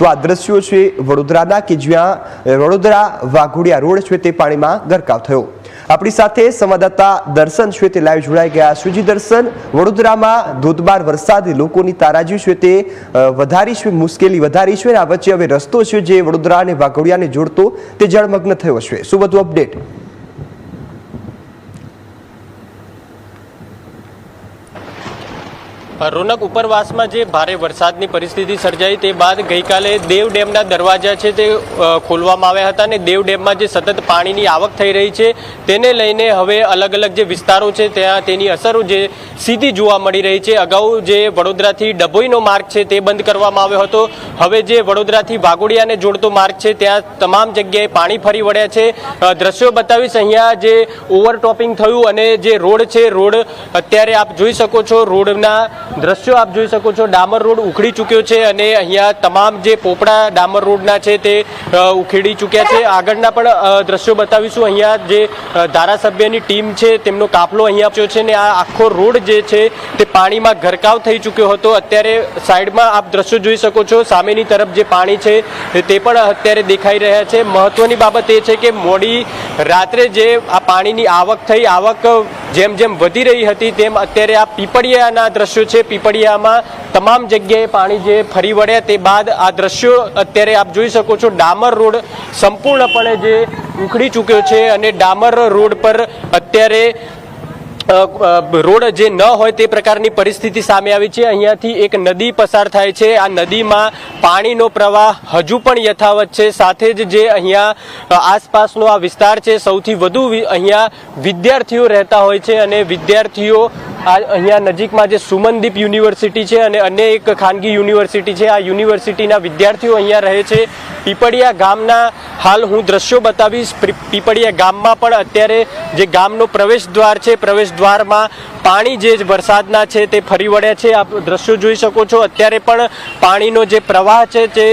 તો આ દ્રશ્યો છે વડોદરાના કે જ્યાં વડોદરા વાઘોડિયા રોડ છે તે પાણીમાં ગરકાવ થયો। આપણી સાથે સંવાદદાતા દર્શન છે તે લાઈવ જોડાઈ ગયા છે। જી દર્શન, વડોદરામાં ધોધમાર વરસાદે લોકોની તારાજી છે તે વધારી છે, મુશ્કેલી વધારી છે, આ વચ્ચે હવે રસ્તો છે જે વડોદરા અને વાઘોડિયાને જોડતો તે જળમગ્ન થયો છે। શું વધુ અપડેટ? રોનક, ઉપરવાસમાં જે ભારે વરસાદની પરિસ્થિતિ સર્જાઈ તે બાદ ગઈકાલે દેવ ડેમના દરવાજા છે તે ખોલવામાં આવ્યા હતા અને દેવ ડેમમાં જે સતત પાણીની આવક થઈ રહી છે તેને લઈને હવે અલગ અલગ જે વિસ્તારો છે ત્યાં તેની અસરો જે સીધી જોવા મળી રહી છે। અગાઉ જે વડોદરાથી ડભોઈનો માર્ગ છે તે બંધ કરવામાં આવ્યો હતો, હવે જે વડોદરાથી વાઘોડિયાને જોડતો માર્ગ છે ત્યાં તમામ જગ્યાએ પાણી ફરી વળ્યા છે। દ્રશ્યો બતાવીશ, અહીંયા જે ઓવરટોપિંગ થયું અને જે રોડ છે, રોડ અત્યારે આપ જોઈ શકો છો, રોડના દ્રશ્યો આપ જોઈ શકો છો, ડામર રોડ ઉખડી ચૂક્યો છે અને અહીંયા તમામ જે પોપડા ડામર રોડના છે તે ઉખેડી ચૂક્યા છે। આગળના પણ દ્રશ્યો બતાવીશું। અહીંયા જે ધારાસભ્યની ટીમ છે તેમનો કાફલો અહીંયા પહોંચ્યો છે ને આ આખો રોડ જે છે તે પાણીમાં ગરકાવ થઈ ચૂક્યો હતો। અત્યારે સાઈડમાં આપ દ્રશ્યો જોઈ શકો છો, સામેની તરફ જે પાણી છે તે પણ અત્યારે દેખાઈ રહ્યા છે। મહત્વની બાબત એ છે કે મોડી રાત્રે જે આ પાણીની આવક થઈ, આવક જેમ જેમ વધી રહી હતી તેમ અત્યારે આ પીપળિયાના દ્રશ્યો છે, પીપળિયામાં તમામ જગ્યાએ પાણી જે ફરી વળ્યા તે બાદ આ દ્રશ્યો અત્યારે આપ જોઈ શકો છો। ડામર રોડ સંપૂર્ણપણે જે ઉખડી ચૂક્યો છે અને ડામર રોડ પર અત્યારે રોડ જે ન હોય તે પ્રકારની પરિસ્થિતિ સામે આવી છે। અહીંયાથી એક નદી પસાર થાય છે, આ નદીમાં પાણીનો પ્રવાહ હજુ પણ યથાવત છે। સાથે જ જે અહીંયા આસપાસનો આ વિસ્તાર છે સૌથી વધુ અહીંયા વિદ્યાર્થીઓ રહેતા હોય છે અને વિદ્યાર્થીઓ અહીંયા નજીકમાં જે સુમનદીપ યુનિવર્સિટી છે અને અન્ય એક ખાનગી યુનિવર્સિટી છે, આ યુનિવર્સિટીના વિદ્યાર્થીઓ અહીંયા રહે છે। પીપળિયા ગામના હાલ હું દ્રશ્યો બતાવીશ। પીપળિયા ગામમાં પણ અત્યારે જે ગામનો પ્રવેશ દ્વાર છે, પ્રવેશ દ્વારમાં પાણી જે વરસાદના છે તે ફરી વળ્યા છે। આપ દ્રશ્યો જોઈ શકો છો, અત્યારે પણ પાણીનો જે પ્રવાહ છે તે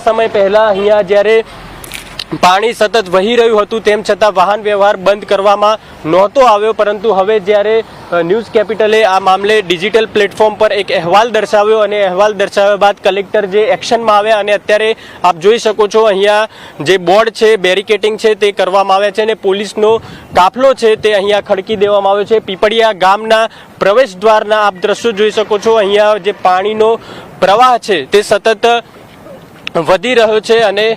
સમય પહેલા અહીંયા જ્યારે પાણી સતત વહી રહ્યું હતું તેમ છતાં વાહન વ્યવહાર બંધ કરવામાં નહોતો આવ્યો, પરંતુ હવે જ્યારે ન્યૂઝ કેપિટલે આ મામલે ડિજિટલ પ્લેટફોર્મ પર એક અહેવાલ દર્શાવ્યો અને અહેવાલ દર્શાવ્યા બાદ કલેક્ટર જે એક્શનમાં આવ્યા અને અત્યારે આપ જોઈ શકો છો અહીંયા જે બોર્ડ છે, બેરિકેટિંગ છે તે કરવામાં આવ્યા છે અને પોલીસનો કાફલો છે તે અહીંયા ખડકી દેવામાં આવ્યો છે। પીપળિયા ગામના પ્રવેશ દ્વારના આપ દ્રશ્યો જોઈ શકો છો, અહીંયા જે પાણીનો પ્રવાહ છે તે સતત વધી રહ્યો છે અને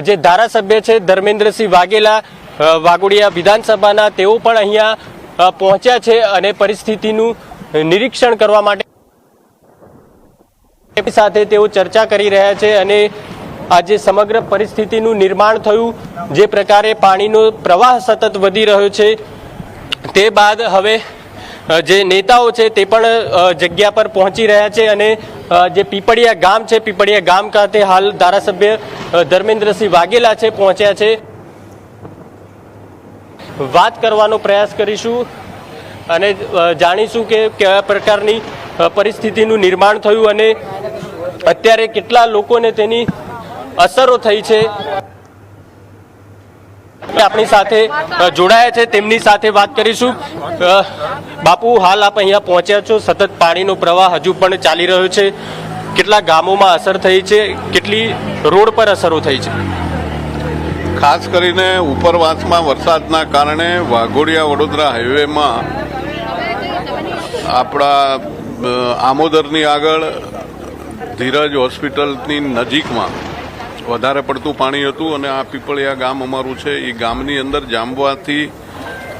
જે ધારાસભ્ય છે ધર્મેન્દ્રસિંહ વાઘેલા વાઘોડિયા વિધાનસભાના, તેઓ પણ અહીંયા પહોંચ્યા છે અને પરિસ્થિતિનું નિરીક્ષણ કરવા માટે સાથે તેઓ ચર્ચા કરી રહ્યા છે અને આ જે સમગ્ર પરિસ્થિતિનું નિર્માણ થયું, જે પ્રકારે પાણીનો પ્રવાહ સતત વધી રહ્યો છે તે બાદ હવે જે નેતાઓ છે તે પણ જગ્યા પર પહોંચી રહ્યા છે અને જે પીપળિયા ગામ છે, પીપળિયા ગામ ખાતે હાલ ધારાસભ્ય ધર્મેન્દ્રસિંહ વાઘેલા છે પહોંચ્યા છે। વાત કરવાનો પ્રયાસ કરીશું અને જાણીશું કે કયા પ્રકારની પરિસ્થિતિનું નિર્માણ થયું અને અત્યારે કેટલા લોકોને તેની અસરો થઈ છે। આપણી સાથે જોડાયા છે, તેમની સાથે વાત કરીશું। બાપુ, હાલ આપ અહીંયા પહોંચ્યા છો, સતત પાણીનો પ્રવાહ હજુ પણ ચાલી રહ્યો છે, કેટલા ગામોમાં અસર થઈ છે, કેટલી રોડ પર અસરો થઈ છે? ખાસ કરીને ઉપરવાસમાં વરસાદના કારણે વાઘોડિયા વડોદરા હાઈવેમાં આપણા આમોદરની આગળ ધીરજ હોસ્પિટલની નજીકમાં વધારે પડતું પાણી હતું અને આ પીપળિયા ગામ અમારું છે, એ ગામની અંદર જામવાથી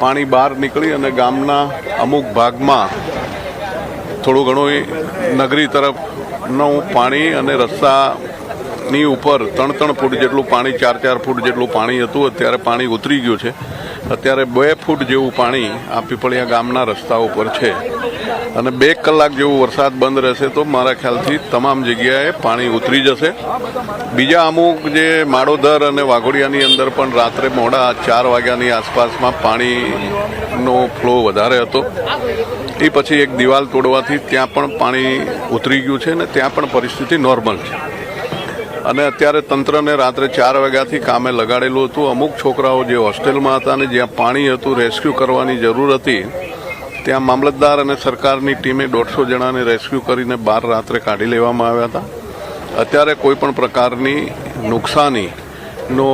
પાણી બહાર નીકળી અને ગામના અમુક ભાગમાં થોડું ઘણું નગરી તરફનું પાણી અને રસ્તાની ઉપર 3-3 ફૂટ જેટલું પાણી, 4-4 ફૂટ જેટલું પાણી હતું, અત્યારે પાણી ઉતરી ગયું છે। અત્યારે 2 ફૂટ જેવું પાણી આ પીપળિયા ગામના રસ્તા ઉપર છે અને 2 કલાક જેવું વરસાદ બંધ રહેશે તો મારા ખ્યાલથી તમામ જગ્યાએ પાણી ઉતરી જશે। બીજા અમુક જે માળોદર અને વાઘોડિયાની અંદર પણ રાત્રે મોડા 4 વાગ્યાની આસપાસમાં પાણીનો ફ્લો વધારે હતો, એ પછી એક દિવાલ તોડવાથી ત્યાં પણ પાણી ઉતરી ગયું છે અને ત્યાં પણ પરિસ્થિતિ નોર્મલ છે અને અત્યારે તંત્રને રાત્રે 4 વાગ્યાથી કામે લગાડેલું હતું। અમુક છોકરાઓ જે હોસ્ટેલમાં હતા અને જ્યાં પાણી હતું રેસ્ક્યુ કરવાની જરૂર હતી, ત્યાં મામલતદાર અને સરકારની ટીમે 150 જણાને રેસ્ક્યુ કરીને બહાર રાત્રે કાઢી લેવામાં આવ્યા હતા। અત્યારે કોઈ પણ પ્રકારની નુકસાનીનો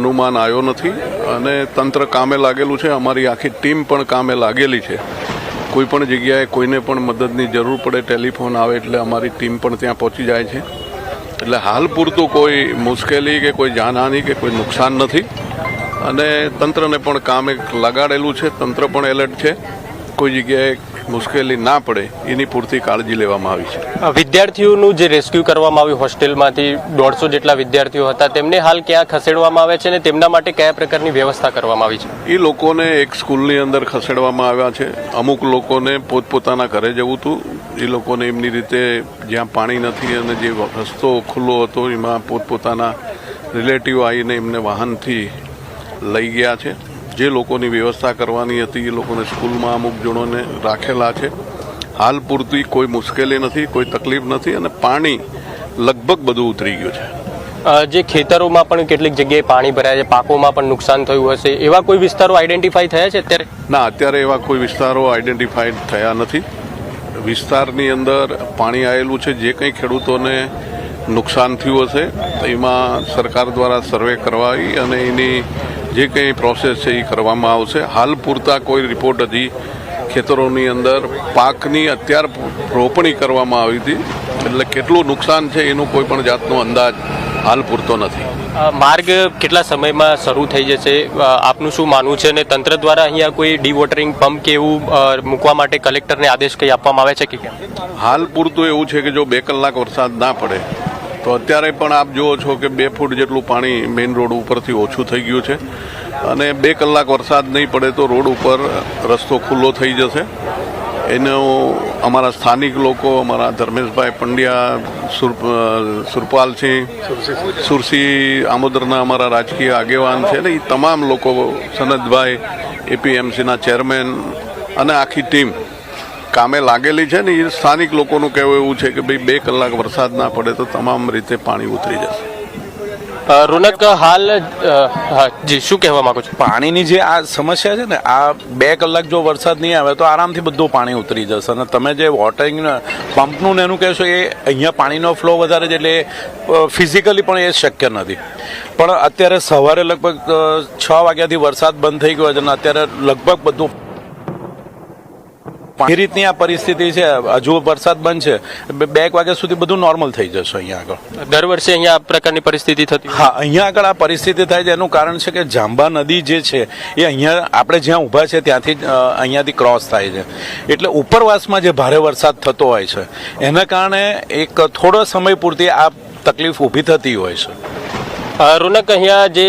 અનુમાન આવ્યો નથી અને તંત્ર કામે લાગેલું છે. અમારી આખી ટીમ પણ કામે લાગેલી છે. કોઈ પણ જગ્યાએ કોઈને પણ મદદની જરૂર પડે ટેલિફોન આવે એટલે અમારી ટીમ પણ ત્યાં પહોંચી જાય છે. એટલે હાલ પૂરતું કોઈ મુશ્કેલી કે કોઈ જાનહાનિ કે કોઈ નુકસાન નથી અને તંત્રને પણ કામે લગાડેલું છે. તંત્ર પણ એલર્ટ છે. કોઈ જગ્યાએ મુશ્કેલી ના પડે એની પૂરતી કાળજી લેવામાં આવી છે. વિદ્યાર્થીઓનું જે રેસ્ક્યુ કરવામાં આવ્યું હોસ્ટેલમાંથી 150 જેટલા વિદ્યાર્થીઓ હતા તેમને હાલ ક્યાં ખસેડવામાં આવે છે અને તેમના માટે કયા પ્રકારની વ્યવસ્થા કરવામાં આવી છે? એ લોકોને એક સ્કૂલની અંદર ખસેડવામાં આવ્યા છે. અમુક લોકોને પોતપોતાના ઘરે જવું હતું. એ લોકોને એમની રીતે જ્યાં પાણી નથી અને જે રસ્તો ખુલ્લો હતો એમાં પોતપોતાના રિલેટિવ આવીને એમને વાહનથી લઈ ગયા છે. જે લોકોની વ્યવસ્થા કરવાની હતી એ લોકોને સ્કૂલમાં અમુક જણોને રાખેલા છે. હાલ પૂરતી કોઈ મુશ્કેલી નથી, કોઈ તકલીફ નથી અને પાણી લગભગ બધું ઉતરી ગયું છે. જે ખેતરોમાં પણ કેટલીક જગ્યાએ પાણી ભરાયા છે, પાકોમાં પણ નુકસાન થયું હશે, એવા કોઈ વિસ્તારો આઈડેન્ટિફાઈ થયા છે અત્યારે? ના, અત્યારે એવા કોઈ વિસ્તારો આઈડેન્ટિફાઈડ થયા નથી. વિસ્તારની અંદર પાણી આવેલું છે. જે કંઈ ખેડૂતોને નુકસાન થયું હશે એમાં સરકાર દ્વારા સર્વે કરવાઈ અને એની જે કંઈ પ્રોસેસ છે એ કરવામાં આવશે. હાલ પૂરતા કોઈ રિપોર્ટ હજી ખેતરોની અંદર પાકની અત્યારે રોપણી કરવામાં આવી હતી એટલે કેટલું નુકસાન છે એનું કોઈ પણ જાતનો અંદાજ હાલ પૂરતો નથી. માર્ગ કેટલા સમયમાં શરૂ થઈ જશે આપનું શું માનવું છે અને તંત્ર દ્વારા અહીંયા કોઈ ડીવોટરિંગ પંપ કે એવું મૂકવા માટે કલેક્ટરને આદેશ કંઈ આપવામાં આવે છે કે કેમ? હાલ પૂરતું એવું છે કે જો 2 કલાક વરસાદ ના પડે તો અત્યારે પણ આપ જુઓ છો કે 2 ફૂટ જેટલું પાણી મેઇન રોડ ઉપરથી ઓછું થઈ ગયું છે અને 2 કલાક વરસાદ નહીં પડે તો રોડ ઉપર રસ્તો ખુલ્લો થઈ જશે. એનો અમારા સ્થાનિક લોકો, અમારા ધર્મેશભાઈ પંડ્યા, સુરપાલસિંહ સુરસી, આમોદરના અમારા રાજકીય આગેવાન છે ને એ તમામ લોકો, સનદભાઈ, એપીએમસીના ચેરમેન અને આખી ટીમ કામે લાગેલી છે ને. એ સ્થાનિક લોકોનું કહેવું એવું છે કે ભાઈ 2 કલાક વરસાદ ના પડે તો તમામ રીતે પાણી ઉતરી જશે. રોનક, હાલ જી શું કહેવા માંગો છો? પાણીની જે આ સમસ્યા છે ને, આ 2 કલાક જો વરસાદ નહીં આવે તો આરામથી બધું પાણી ઉતરી જશે અને તમે જે વોટરિંગ પંપનું ને એનું કહેશો એ અહીંયા પાણીનો ફ્લો વધારે છે એટલે ફિઝિકલી પણ એ શક્ય નથી. પણ અત્યારે સવારે લગભગ 6 વાગ્યાથી વરસાદ બંધ થઈ ગયો છે અને અત્યારે લગભગ બધું એ રીતની આ પરિસ્થિતિ છે. હજુ વરસાદ બંધ છે, 2 વાગ્યા સુધી બધું નોર્મલ થઈ જશે અહીંયા આગળ. દર વર્ષે અહીંયા આ પ્રકારની પરિસ્થિતિ થતી? હા, અહીંયા આગળ આ પરિસ્થિતિ થાય છે એનું કારણ છે કે જાંબા નદી જે છે એ અહીંયા આપણે જ્યાં ઊભા છે ત્યાંથી અહીંયાથી ક્રોસ થાય છે એટલે ઉપરવાસમાં જે ભારે વરસાદ થતો હોય છે એના કારણે એક થોડો સમય પૂરતી આ તકલીફ ઊભી થતી હોય છે. રોનક, અહીંયા જે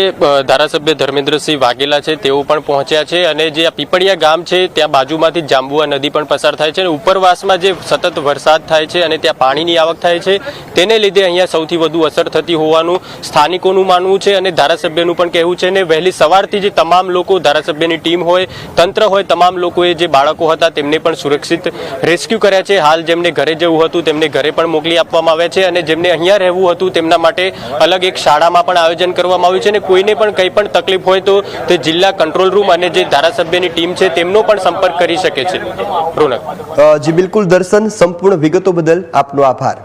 ધારાસભ્ય ધર્મેન્દ્રસિંહ વાઘેલા છે તેઓ પણ પહોંચ્યા છે અને જે આ પીપળિયા ગામ છે ત્યાં બાજુમાંથી જાંબુઆ નદી પણ પસાર થાય છે અને ઉપરવાસમાં જે સતત વરસાદ થાય છે અને ત્યાં પાણીની આવક થાય છે તેને લીધે અહીંયા સૌથી વધુ અસર થતી હોવાનું સ્થાનિકોનું માનવું છે અને ધારાસભ્યનું પણ કહેવું છે. અને વહેલી સવારથી જે તમામ લોકો, ધારાસભ્યની ટીમ હોય, તંત્ર હોય, તમામ લોકોએ જે બાળકો હતા તેમને પણ સુરક્ષિત રેસ્ક્યુ કર્યા છે. હાલ જેમને ઘરે જવું હતું તેમને ઘરે પણ મોકલી આપવામાં આવ્યા છે અને જેમને અહીંયા રહેવું હતું તેમના માટે અલગ એક શાળામાં પણ આયોજન કરવામાં આવ્યું છે અને કોઈને પણ કંઈ પણ તકલીફ હોય તો તે જિલ્લા કંટ્રોલ રૂમ અને જે ધારાસભ્યની ટીમ છે તેમનો પણ સંપર્ક કરી શકે છે. રોનક જી બિલકુલ દર્શન, સંપૂર્ણ વિગતો બદલ આપનો આભાર.